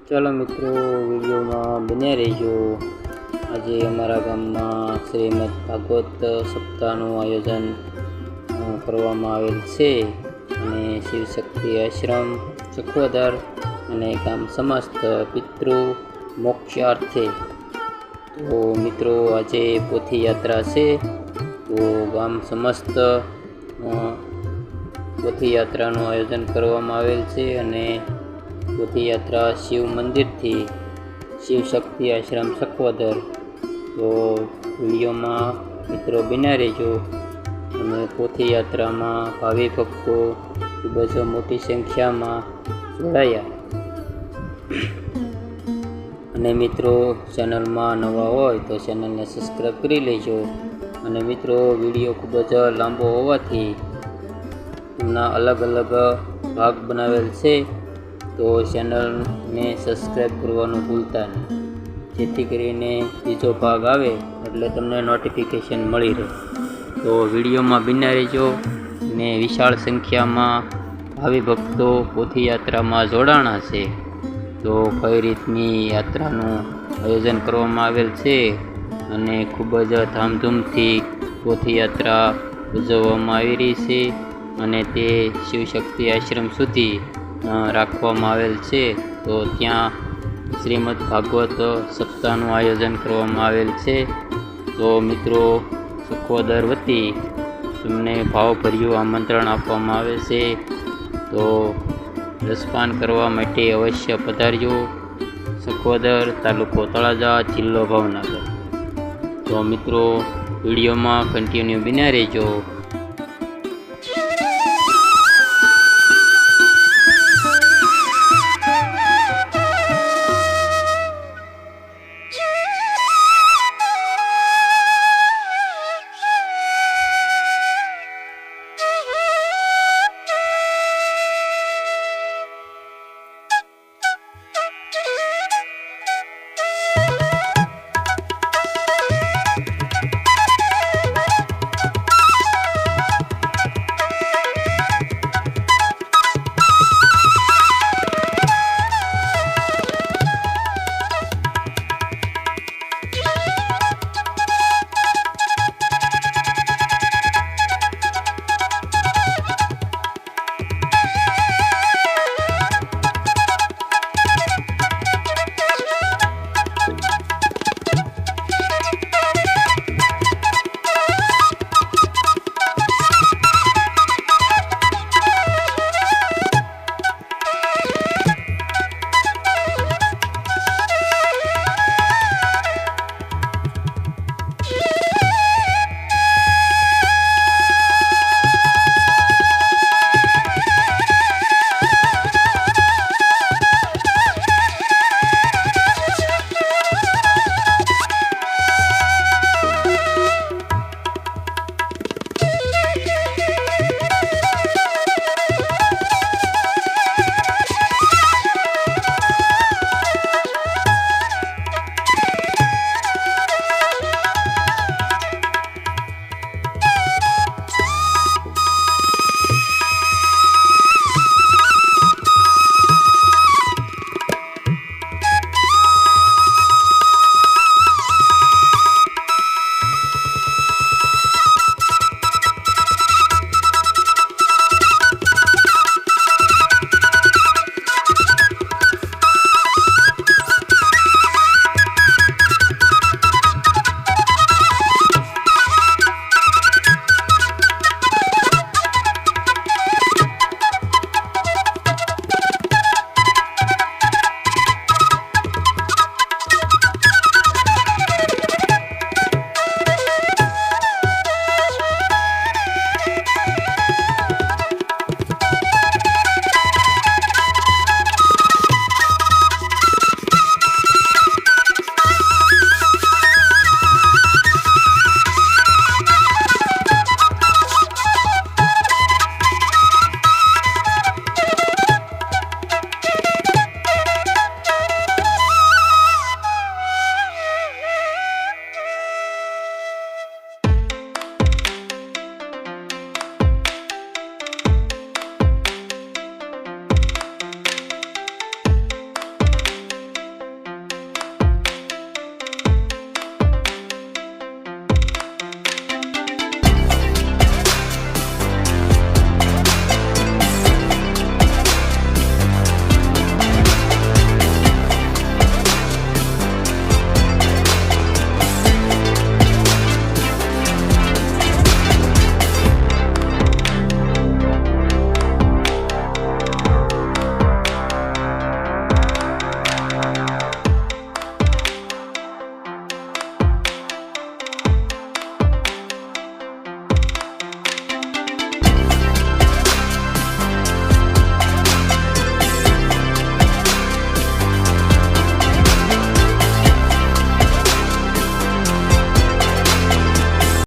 ચાલો મિત્રો, વિડીયોમાં બન્યા રહેજો। આજે અમારા ગામમાં શ્રીમદ ભાગવત સપ્તાહનું આયોજન કરવામાં આવેલ છે અને શિવશક્તિ આશ્રમ ચકવદર અને ગામ સમસ્ત પિતૃ મોક્ષાર્થે। તો મિત્રો, આજે પોથી યાત્રા છે। તો ગામ સમસ્ત પોથી યાત્રાનું આયોજન કરવામાં આવેલ છે અને પોથી યાત્રા શિવ મંદિરથી શિવશક્તિ આશ્રમ ચકવદર। તો વિડીયોમાં મિત્રો બન્યા રહેજો। અને પોથી યાત્રામાં ભાવિ ભક્તો ખૂબ જ મોટી સંખ્યામાં જોડાયા। અને મિત્રો, ચેનલમાં નવા હોય તો ચેનલને સબસ્ક્રાઈબ કરી લેજો। અને મિત્રો, વિડીયો ખૂબ જ લાંબો હોવાથી એમના અલગ અલગ ભાગ બનાવેલ છે, તો ચેનલને સબસ્ક્રાઈબ કરવાનું ભૂલતા નહીં, જેથી કરીને બીજો ભાગ આવે એટલે તમને નોટિફિકેશન મળી રહે। તો વિડીયોમાં બન્યા રહેજો। ને વિશાળ સંખ્યામાં ભાવિ ભક્તો પોથી યાત્રામાં જોડાણા છે। તો કઈ રીતની યાત્રાનું આયોજન કરવામાં આવેલ છે અને ખૂબ જ ધામધૂમથી પોથી યાત્રા ઉજવવામાં આવી રહી છે અને તે શિવશક્તિ આશ્રમ સુધી રાખવામાં આવેલ છે। તો ત્યાં શ્રીમદ ભાગવત સપ્તાહનું આયોજન કરવામાં આવેલ છે। તો મિત્રો, ચકવદર વતી તમને ભાવભર્યું આમંત્રણ આપવામાં આવે છે। તો રસપાન કરવા માટે અવશ્ય પધારજો। ચકવદર, તાલુકો તળાજા, જિલ્લો ભાવનગર। તો મિત્રો, વિડીયોમાં કન્ટિન્યુ બન્યા રહેજો।